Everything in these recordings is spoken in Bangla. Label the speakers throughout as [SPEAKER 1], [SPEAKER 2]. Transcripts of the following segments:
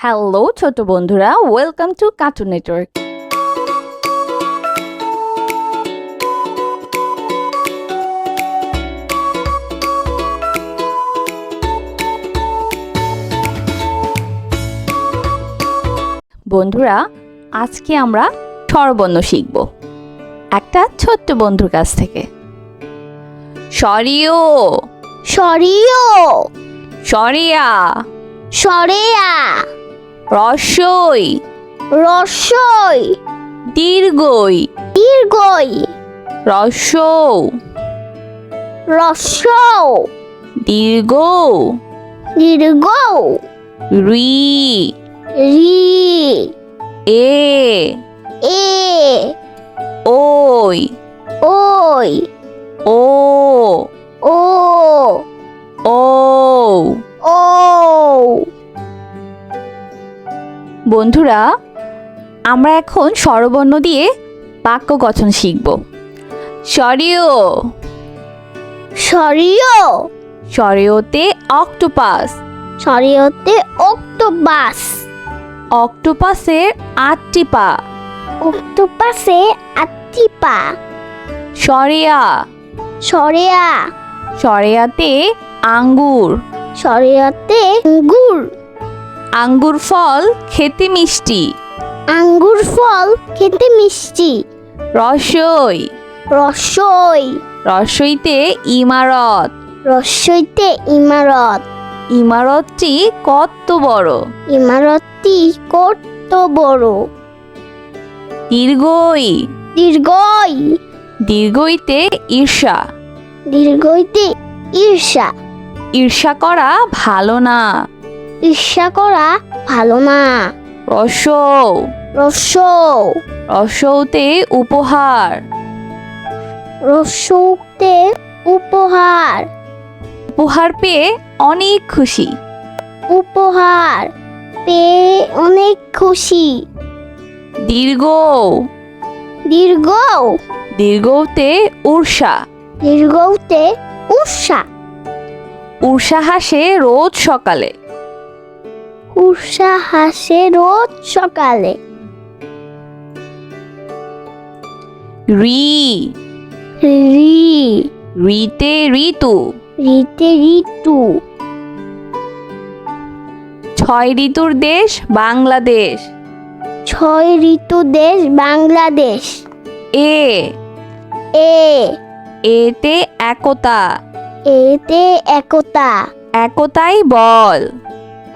[SPEAKER 1] হ্যালো ছোট বন্ধুরা, ওয়েলকাম টু কার্টুন নেটওয়ার্ক। বন্ধুরা, আজকে আমরা স্বরবর্ণ শিখব একটা ছোট্ট বন্ধুর কাছ থেকে। সরিও,
[SPEAKER 2] সরিও,
[SPEAKER 1] সরিয়া,
[SPEAKER 2] সরেয়া,
[SPEAKER 1] রস্যই,
[SPEAKER 2] রস্যই,
[SPEAKER 1] দীর্ঘই,
[SPEAKER 2] দীর্ঘই,
[SPEAKER 1] রস্যৌ,
[SPEAKER 2] রস্যৌ,
[SPEAKER 1] দীর্ঘ,
[SPEAKER 2] দীর্ঘ,
[SPEAKER 1] রি,
[SPEAKER 2] রি,
[SPEAKER 1] এ,
[SPEAKER 2] এ,
[SPEAKER 1] ওই,
[SPEAKER 2] ওই,
[SPEAKER 1] ও,
[SPEAKER 2] ও,
[SPEAKER 1] ও।
[SPEAKER 2] ও।
[SPEAKER 1] বন্ধুরা, আমরা এখন স্বরবর্ণ দিয়ে বাক্য গঠন শিখব। সরিও,
[SPEAKER 2] সরিও,
[SPEAKER 1] সরিওতে অক্টোপাস।
[SPEAKER 2] সরিওতে অক্টোপাস,
[SPEAKER 1] অক্টোপাসের 8টি পা।
[SPEAKER 2] অক্টোপাসে 8টি পা।
[SPEAKER 1] সরিয়া,
[SPEAKER 2] সরেয়া,
[SPEAKER 1] সরিয়াতে আঙ্গুর।
[SPEAKER 2] সরেয়াতে আঙ্গুর,
[SPEAKER 1] আঙ্গুর ফল খেতে মিষ্টি।
[SPEAKER 2] আঙ্গুর ফল খেতে মিষ্টি।
[SPEAKER 1] রসই,
[SPEAKER 2] রসই,
[SPEAKER 1] রসইতে ইমারত।
[SPEAKER 2] রসইতে ইমারত।
[SPEAKER 1] ইমারতটি কত বড়!
[SPEAKER 2] ইমারতটি কত বড়!
[SPEAKER 1] দীর্ঘই,
[SPEAKER 2] দীর্ঘই,
[SPEAKER 1] দীর্ঘইতে ঈর্ষা।
[SPEAKER 2] দীর্ঘইতে ঈর্ষা।
[SPEAKER 1] ঈর্ষা করা ভালো না।
[SPEAKER 2] ঈর্ষা করা ভালো না।
[SPEAKER 1] রসৌ,
[SPEAKER 2] রসৌ,
[SPEAKER 1] রসৌতে উপহার।
[SPEAKER 2] রসৌতে উপহার।
[SPEAKER 1] উপহার পেয়ে অনেক খুশি।
[SPEAKER 2] উপহার পেয়ে অনেক খুশি।
[SPEAKER 1] দীর্ঘ,
[SPEAKER 2] দীর্ঘ,
[SPEAKER 1] দীর্ঘতে উর্ষা।
[SPEAKER 2] দীর্ঘতে উষা।
[SPEAKER 1] উর্ষা হাসে রোজ সকালে।
[SPEAKER 2] উষা হাসে রোজ সকালে।
[SPEAKER 1] রি,
[SPEAKER 2] রি,
[SPEAKER 1] রিতে ঋতু।
[SPEAKER 2] ঋতে ঋতু।
[SPEAKER 1] 6 ঋতুর দেশ বাংলাদেশ।
[SPEAKER 2] 6 ঋতু দেশ বাংলাদেশ।
[SPEAKER 1] এ,
[SPEAKER 2] এ,
[SPEAKER 1] এতে একতা।
[SPEAKER 2] এতে একতা।
[SPEAKER 1] একতাই বল।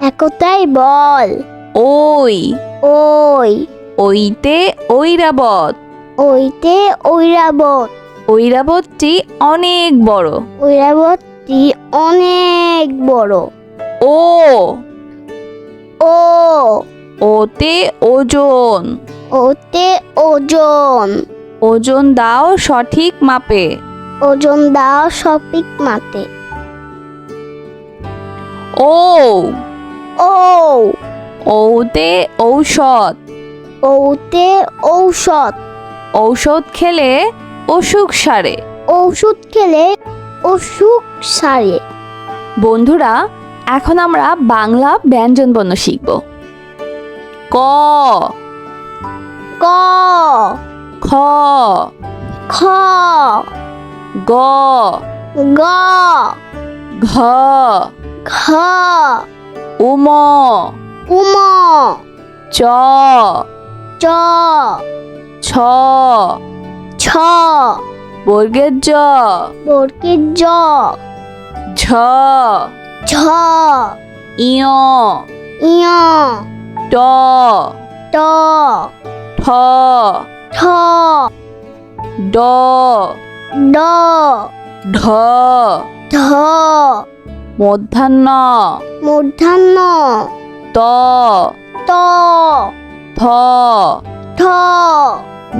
[SPEAKER 2] একতাই বল।
[SPEAKER 1] ওই,
[SPEAKER 2] ওই,
[SPEAKER 1] ওইতে ঐরাবত।
[SPEAKER 2] ওইতে ঐরাবত।
[SPEAKER 1] ঐরাবতটি অনেক বড়।
[SPEAKER 2] ঐরাবতটি অনেক বড়।
[SPEAKER 1] ও,
[SPEAKER 2] ও,
[SPEAKER 1] ওতে ওজন।
[SPEAKER 2] ওতে ওজন।
[SPEAKER 1] ওজন দাও সঠিক মাপে।
[SPEAKER 2] ওজন দাও সঠিক মাতে।
[SPEAKER 1] ও,
[SPEAKER 2] ও,
[SPEAKER 1] ওতে ঔষধ।
[SPEAKER 2] ওতে ঔষধ।
[SPEAKER 1] ঔষধ খেলে অসুখ সারে।
[SPEAKER 2] ওষুধ খেলে অসুখ সারে।
[SPEAKER 1] বন্ধুরা, এখন আমরা বাংলা ব্যঞ্জনবর্ণ শিখব। ক,
[SPEAKER 2] ক,
[SPEAKER 1] খ,
[SPEAKER 2] খ,
[SPEAKER 1] গ,
[SPEAKER 2] গ,
[SPEAKER 1] ঘ,
[SPEAKER 2] ঘ,
[SPEAKER 1] উম,
[SPEAKER 2] উম,
[SPEAKER 1] চ,
[SPEAKER 2] চ,
[SPEAKER 1] ছ,
[SPEAKER 2] ছ,
[SPEAKER 1] বর্গের জ,
[SPEAKER 2] বর্গের জ,
[SPEAKER 1] ঝ,
[SPEAKER 2] ঝ,
[SPEAKER 1] ইয়,
[SPEAKER 2] ইয়,
[SPEAKER 1] ট,
[SPEAKER 2] ট,
[SPEAKER 1] ঠ,
[SPEAKER 2] ঠ,
[SPEAKER 1] ড,
[SPEAKER 2] ড,
[SPEAKER 1] ঢ,
[SPEAKER 2] ঢ,
[SPEAKER 1] মধ্যাহ্ন,
[SPEAKER 2] মূর্ধন্য,
[SPEAKER 1] ত,
[SPEAKER 2] ত,
[SPEAKER 1] থ,
[SPEAKER 2] ঠ,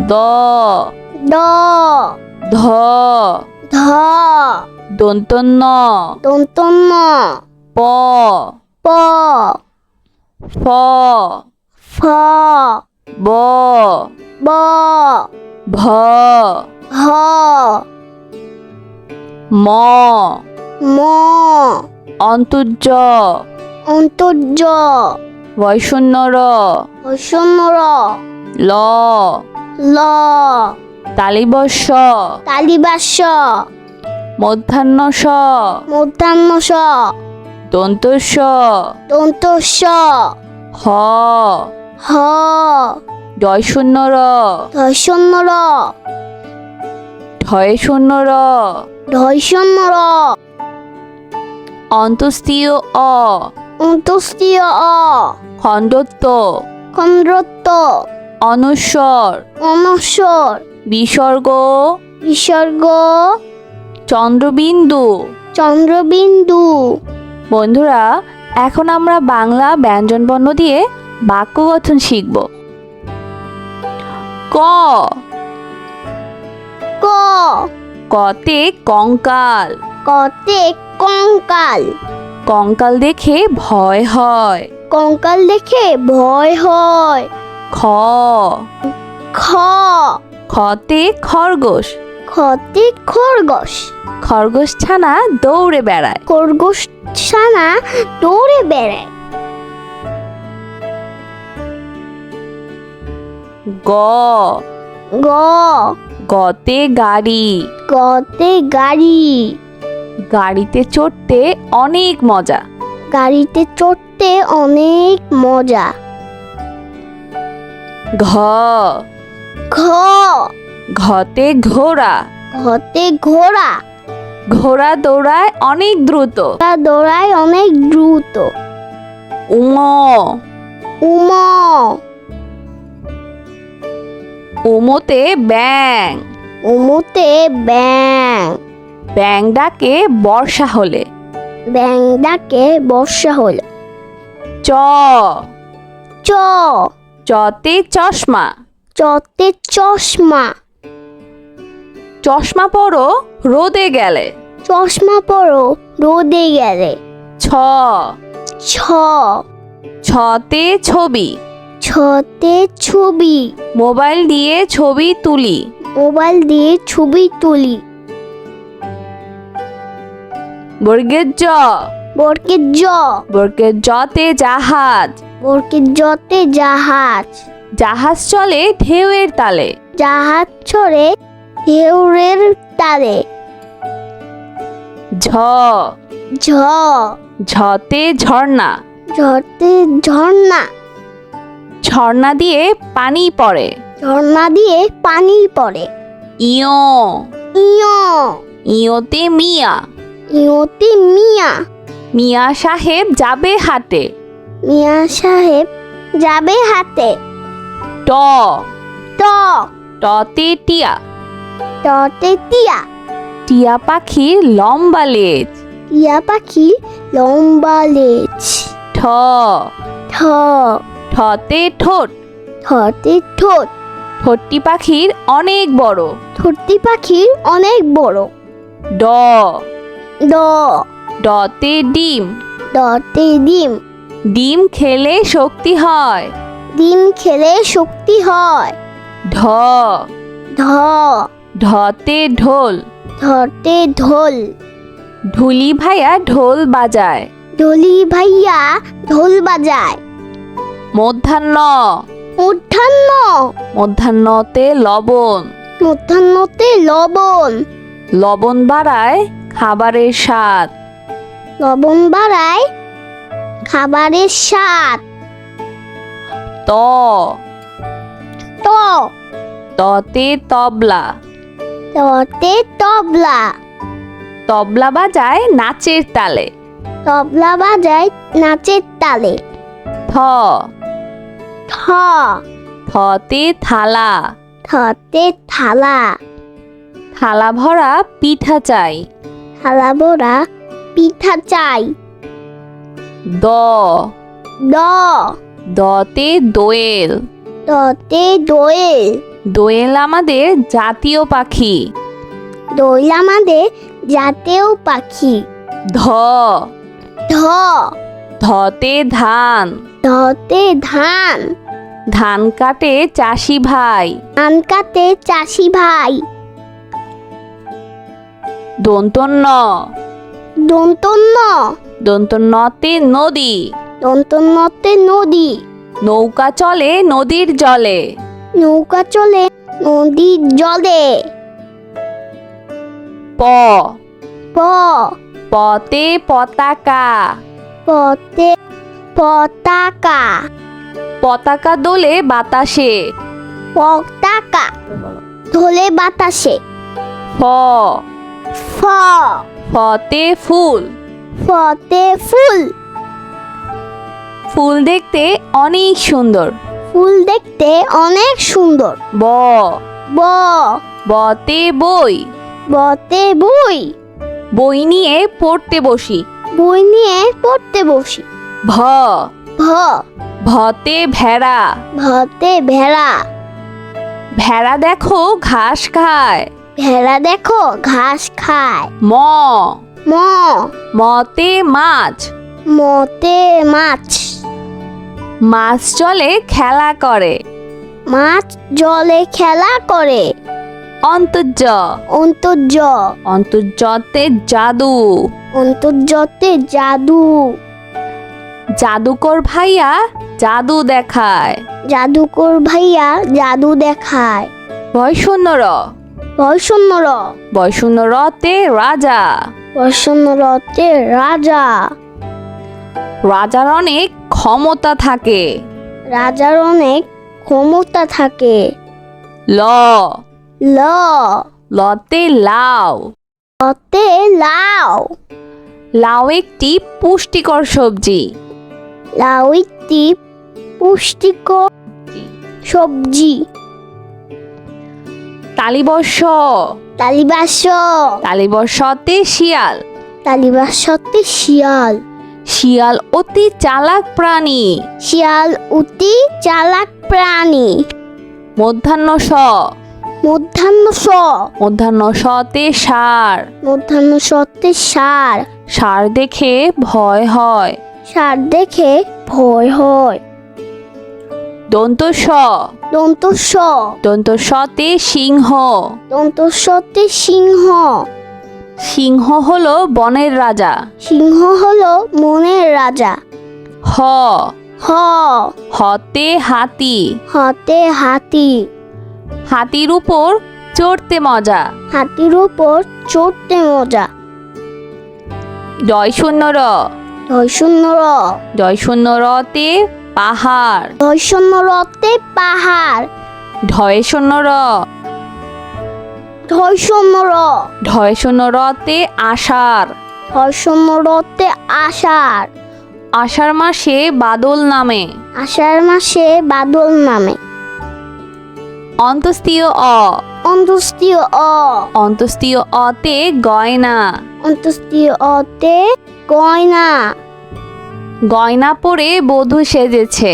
[SPEAKER 1] দ,
[SPEAKER 2] ড,
[SPEAKER 1] ধ,
[SPEAKER 2] ধ,
[SPEAKER 1] দন্তন্য,
[SPEAKER 2] দন্তন্য,
[SPEAKER 1] প,
[SPEAKER 2] প,
[SPEAKER 1] ফ,
[SPEAKER 2] ফ,
[SPEAKER 1] ব,
[SPEAKER 2] ব,
[SPEAKER 1] ভ,
[SPEAKER 2] ভ,
[SPEAKER 1] ম,
[SPEAKER 2] ম,
[SPEAKER 1] অন্তর্য,
[SPEAKER 2] অন্তর্য, বয়শূন্য র
[SPEAKER 3] বয়শূন্য র
[SPEAKER 2] ল
[SPEAKER 3] ল
[SPEAKER 2] তালিবস্য
[SPEAKER 3] তালিবাস্য
[SPEAKER 2] মধ্যাহ্ন স
[SPEAKER 3] মধ্যাহ্ন স
[SPEAKER 2] দন্তস্য
[SPEAKER 3] দন্তস্য
[SPEAKER 2] হ
[SPEAKER 3] হ
[SPEAKER 2] ডয়শূন্য র
[SPEAKER 3] ধয়শূন্য র
[SPEAKER 2] ঢয়শূন্য র
[SPEAKER 3] ধয়শূন্য র
[SPEAKER 2] অন্তস্তীয় অ
[SPEAKER 3] অন্তস্তীয় অ
[SPEAKER 2] খণ্ডত্ব
[SPEAKER 3] খন্ডত্ব
[SPEAKER 2] অনুস্বর
[SPEAKER 3] অনস্বর
[SPEAKER 2] বিসর্গ
[SPEAKER 3] বিসর্গ
[SPEAKER 2] চন্দ্রবিন্দু।
[SPEAKER 3] চন্দ্রবিন্দু।
[SPEAKER 1] বন্ধুরা, এখন আমরা বাংলা ব্যঞ্জনবর্ণ দিয়ে বাক্য গঠন শিখব।
[SPEAKER 2] ক
[SPEAKER 3] ক
[SPEAKER 2] কতে কঙ্কাল
[SPEAKER 3] কতে কঙ্কাল
[SPEAKER 1] কঙ্কাল দেখে ভয় হয়।
[SPEAKER 3] কঙ্কাল দেখে ভয় হয়।
[SPEAKER 2] খ
[SPEAKER 3] খ
[SPEAKER 1] খতে খরগোশ
[SPEAKER 3] খতে খরগোশ
[SPEAKER 1] খরগোশ ছানা দৌড়ে বেড়ায়।
[SPEAKER 3] খরগোশ ছানা দৌড়ে বেড়ায়।
[SPEAKER 2] গ
[SPEAKER 3] গ
[SPEAKER 1] গতে গাড়ি
[SPEAKER 3] গতে গাড়ি
[SPEAKER 1] গাড়িতে চড়তে অনেক মজা।
[SPEAKER 3] গাড়িতে চড়তে অনেক মজা।
[SPEAKER 2] ঘ
[SPEAKER 3] ঘ
[SPEAKER 1] ঘতে ঘোড়া
[SPEAKER 3] ঘতে ঘোড়া
[SPEAKER 1] ঘোড়া দৌড়ায় অনেক দ্রুত।
[SPEAKER 3] তা দৌড়ায় অনেক দ্রুত।
[SPEAKER 2] উম
[SPEAKER 3] উম
[SPEAKER 1] উমোতে ব্যাং
[SPEAKER 3] উমুতে ব্যাং
[SPEAKER 1] ব্যাং ডাকে বর্ষা হলে।
[SPEAKER 3] ব্যাং ডাকে বর্ষা হলো।
[SPEAKER 2] চ
[SPEAKER 3] চ
[SPEAKER 1] চতে চশমা
[SPEAKER 3] চতে চশমা
[SPEAKER 1] চশমা পরো রোদে গেলে।
[SPEAKER 3] চশমা পরো রোদে গেলে।
[SPEAKER 1] ছ
[SPEAKER 3] ছ
[SPEAKER 1] ছতে ছবি
[SPEAKER 3] ছতে ছবি
[SPEAKER 1] মোবাইল দিয়ে ছবি তুলি।
[SPEAKER 3] মোবাইল দিয়ে ছবি তুলি।
[SPEAKER 1] বর্গের জ
[SPEAKER 3] বর্গের জ
[SPEAKER 1] বর্গের জতে জাহাজ
[SPEAKER 3] বর্গের জতে জাহাজ
[SPEAKER 1] জাহাজ চলে ঢেউয়ের তালে।
[SPEAKER 3] জাহাজ ছড়ে ঢেউরের তালে।
[SPEAKER 1] ঝ
[SPEAKER 3] ঝ
[SPEAKER 1] ঝতে ঝর্ণা
[SPEAKER 3] ঝড়তে ঝর্ণা
[SPEAKER 1] ঝর্ণা দিয়ে পানি পড়ে।
[SPEAKER 3] ঝর্ণা দিয়ে পানি পড়ে।
[SPEAKER 2] ইয়
[SPEAKER 3] ইয়
[SPEAKER 2] ইয়তে মিয়া
[SPEAKER 3] ইয়তে মিয়া
[SPEAKER 1] মিয়া সাহেব যাবে হাটে।
[SPEAKER 3] মিয়া সাহেব যাবে হাতে।
[SPEAKER 2] ট
[SPEAKER 3] ট
[SPEAKER 1] টতে টিয়া
[SPEAKER 3] টতে টিয়া
[SPEAKER 1] টিয়া পাখির লম্বা লেজ।
[SPEAKER 3] টিয়া পাখি লম্বা লেজ।
[SPEAKER 1] ঠ
[SPEAKER 3] ঠ
[SPEAKER 1] ঠতে ঠোঁট
[SPEAKER 3] ঠতে ঠোঁট
[SPEAKER 1] ঠোঁটটি পাখির অনেক বড়।
[SPEAKER 3] ঠোঁটটি পাখির অনেক বড়।
[SPEAKER 1] ড
[SPEAKER 3] ড
[SPEAKER 1] ডতে ডিম
[SPEAKER 3] ডতে ডিম
[SPEAKER 1] ডিম খেলে শক্তি হয়।
[SPEAKER 3] ডিম খেলে শক্তি হয়।
[SPEAKER 1] ঢ
[SPEAKER 3] ঢ
[SPEAKER 1] ঢতে ঢোল
[SPEAKER 3] ধরতে ঢোল
[SPEAKER 1] ঢুলি ভাইয়া ঢোল বাজায়।
[SPEAKER 3] ঢোলি ভাইয়া ঢোল বাজায়।
[SPEAKER 2] মধ্যাহ্ন
[SPEAKER 3] মধ্যাহ্ন
[SPEAKER 1] মধ্যাহ্নতে লবণ
[SPEAKER 3] মধ্যাহ্নতে লবণ
[SPEAKER 1] লবণ বাড়ায় খাবারের স্বাদ।
[SPEAKER 3] লবণ বাড়ায় খাবারের স্বাদ।
[SPEAKER 2] ত
[SPEAKER 3] ত
[SPEAKER 1] ততে তবলা
[SPEAKER 3] ততে তবলা
[SPEAKER 1] তবলা বাজায় নাচের তালে।
[SPEAKER 3] তবলা বাজায় নাচের তালে।
[SPEAKER 1] থ
[SPEAKER 3] ঠ
[SPEAKER 1] থতে থালা
[SPEAKER 3] থতে থালা
[SPEAKER 1] থালা ভরা পিঠা চাই।
[SPEAKER 3] থালা ভরা পিঠা চাই।
[SPEAKER 2] দ
[SPEAKER 3] দ
[SPEAKER 1] দতে দোয়েল
[SPEAKER 3] দতে দোয়েল
[SPEAKER 1] দোয়েল আমাদের জাতীয় পাখি।
[SPEAKER 3] দোয়েল আমাদের জাতীয় পাখি।
[SPEAKER 1] ধ
[SPEAKER 3] ধ
[SPEAKER 1] ধতে ধান
[SPEAKER 3] ধতে ধান
[SPEAKER 1] ধান কাটে চাষি ভাই।
[SPEAKER 3] ধান কাটে চাষি ভাই।
[SPEAKER 1] দন্তন্য
[SPEAKER 3] দন্তন্য
[SPEAKER 1] দন্তন্যতে নদী
[SPEAKER 3] দন্তন্নতে নদী।
[SPEAKER 2] নৌকা চলে নদীর জলে।
[SPEAKER 3] নৌকা চলে নদীর জলে।
[SPEAKER 2] প
[SPEAKER 3] প
[SPEAKER 2] পতে পতাকা।
[SPEAKER 3] পতে পতাকা।
[SPEAKER 2] পতাকা দোলে বাতাসে।
[SPEAKER 3] পতাকা ধলে বাতাসে।
[SPEAKER 2] ফ
[SPEAKER 3] ফ
[SPEAKER 2] ফতে ফুল।
[SPEAKER 3] ফতে ফুল।
[SPEAKER 2] ফুল দেখতে অনেক সুন্দর।
[SPEAKER 3] ফুল দেখতে অনেক সুন্দর।
[SPEAKER 2] ব
[SPEAKER 3] ব
[SPEAKER 2] বতে বই।
[SPEAKER 3] বতে বই।
[SPEAKER 2] বই নিয়ে পড়তে বসি।
[SPEAKER 3] বই নিয়ে পড়তে বসি।
[SPEAKER 2] ভ
[SPEAKER 3] ভ
[SPEAKER 2] ভতে ভেড়া।
[SPEAKER 3] ভতে ভেড়া।
[SPEAKER 2] ভেড়া দেখো ঘাস খায়।
[SPEAKER 3] ভেড়া দেখো ঘাস খায়।
[SPEAKER 2] ম
[SPEAKER 3] ম
[SPEAKER 2] মতে মাছ।
[SPEAKER 3] মতে মাছ।
[SPEAKER 2] মাছ জলে খেলা করে।
[SPEAKER 3] মাছ জলে খেলা করে।
[SPEAKER 2] অন্তর্য
[SPEAKER 3] অন্তর্য
[SPEAKER 2] অন্তর্জতে জাদু।
[SPEAKER 3] অন্তর্জতে জাদু।
[SPEAKER 2] জাদুকর ভাইয়া জাদু দেখায়।
[SPEAKER 3] জাদুকর ভাইয়া জাদু দেখায়।
[SPEAKER 2] বয়শূন্য র
[SPEAKER 3] বয়শূন্য র
[SPEAKER 2] বয়শূন্য রতে রাজা।
[SPEAKER 3] বয়শূন্য রতে রাজা।
[SPEAKER 2] রাজার অনেক ক্ষমতা থাকে।
[SPEAKER 3] রাজার অনেক ক্ষমতা থাকে।
[SPEAKER 2] ল
[SPEAKER 3] ল
[SPEAKER 2] লতে লাউ।
[SPEAKER 3] লতে লাউ।
[SPEAKER 2] লাউ একটি পুষ্টিকর সবজি।
[SPEAKER 3] লাউ একটি পুষ্টিকর সবজি।
[SPEAKER 2] তালিবর্ষ
[SPEAKER 3] তালিবাস
[SPEAKER 2] তালিবর্ষতে শিয়াল।
[SPEAKER 3] তালিবাসতে শিয়াল।
[SPEAKER 2] শিয়াল অতি চালাক প্রাণী।
[SPEAKER 3] শিয়াল অতি চালাক প্রাণী।
[SPEAKER 2] মধ্যাহ্ন স
[SPEAKER 3] মধ্যাহ্ন স
[SPEAKER 2] মধ্যাহ্ন সতে ষাঁড়।
[SPEAKER 3] মধ্যাহ্ন সতে ষাঁড়।
[SPEAKER 2] ষাঁড় দেখে ভয় হয়।
[SPEAKER 3] ষাঁড় দেখে ভয় হয়।
[SPEAKER 2] দন্ত স
[SPEAKER 3] দন্ত স
[SPEAKER 2] দন্ত সতে সিংহ।
[SPEAKER 3] দন্ত সতে সিংহ।
[SPEAKER 2] সিংহ হলো বনের রাজা।
[SPEAKER 3] সিংহ হলো মনের রাজা।
[SPEAKER 2] হ
[SPEAKER 3] হ
[SPEAKER 2] হতে হাতি।
[SPEAKER 3] হতে হাতি।
[SPEAKER 2] হাতির উপর চড়তে মজা।
[SPEAKER 3] হাতির উপর চড়তে মজা।
[SPEAKER 2] জয় শূন্য র
[SPEAKER 3] ধৈশূন্য র
[SPEAKER 2] জয় শূন্য রতে পাহাড়।
[SPEAKER 3] ধৈশূন্য রতে পাহাড়।
[SPEAKER 2] ঢয় শূন্য র
[SPEAKER 3] ধৈশূন্য র
[SPEAKER 2] ঢয় শূন্য রতে আষাঢ়।
[SPEAKER 3] ধৈশূন্য রতে আষাঢ়।
[SPEAKER 2] আষাঢ় মাসে বাদল নামে।
[SPEAKER 3] আষাঢ় মাসে বাদল নামে।
[SPEAKER 2] অন্তস্তীয় অ
[SPEAKER 3] অন্তস্তীয় অ
[SPEAKER 2] অন্তস্তীয় অতে গয়না।
[SPEAKER 3] অন্তস্তীয় অতে গয়না।
[SPEAKER 2] গয়না পরে বধূ সেজেছে।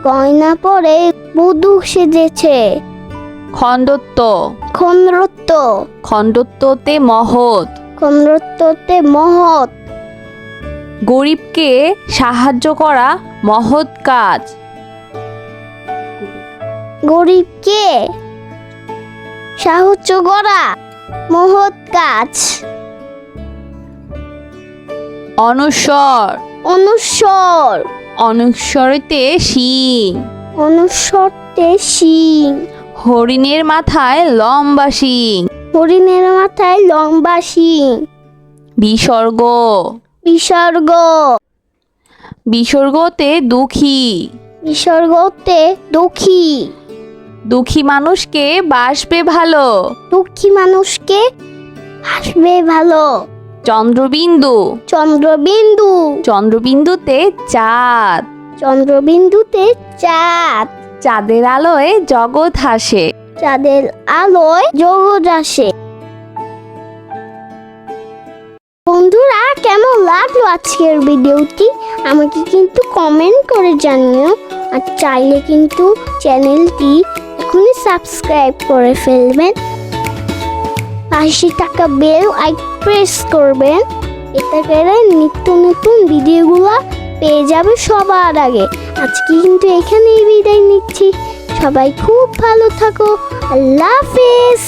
[SPEAKER 3] গয়না পরে বধূ সেজেছে।
[SPEAKER 2] খণ্ডত্ব
[SPEAKER 3] খন্ডত্ব
[SPEAKER 2] খণ্ডত্বতে মহৎ।
[SPEAKER 3] খন্ডত্বতে মহৎ।
[SPEAKER 2] গরিবকে সাহায্য করা মহৎ কাজ।
[SPEAKER 3] গরিবকে সাহায্য করা মহৎ কাজ।
[SPEAKER 2] অনুস্বর
[SPEAKER 3] অনুস্বর
[SPEAKER 2] অনুস্বরতে শিং।
[SPEAKER 3] অনুস্বরতে শিং।
[SPEAKER 2] হরিণের মাথায় লম্বা শিং।
[SPEAKER 3] হরিণের মাথায় লম্বা শিং।
[SPEAKER 2] বিসর্গ
[SPEAKER 3] বিসর্গ
[SPEAKER 2] বিসর্গতে দুঃখী।
[SPEAKER 3] বিসর্গতে দুঃখী।
[SPEAKER 2] দুঃখী মানুষকে বাসবে ভালো।
[SPEAKER 3] দুঃখী মানুষকে হাসবে ভালো।
[SPEAKER 2] চন্দ্রবিন্দু
[SPEAKER 3] চন্দ্রবিন্দু
[SPEAKER 2] চন্দ্রবিন্দুতে চাঁদ।
[SPEAKER 3] চন্দ্রবিন্দুতে চাঁদ।
[SPEAKER 2] চাঁদের আলোয় জগৎ হাসে।
[SPEAKER 3] চাঁদের আলোয় জগৎ আসে। বন্ধুরা, কেমন লাগলো আজকের ভিডিওটি আমাকে কিন্তু কমেন্ট করে জানিও। আর চাইলে কিন্তু চ্যানেলটি এখনই সাবস্ক্রাইব করে ফেলবেন। পাশে থাকা বেল আইকন প্রেস করবেন। এতে করে নিত্য নতুন ভিডিওগুলো পেয়ে যাবে সবার আগে। আজকে কিন্তু এখানেই বিদায় নিচ্ছি। সবাই খুব ভালো থাকো। আল্লাহ হাফেজ।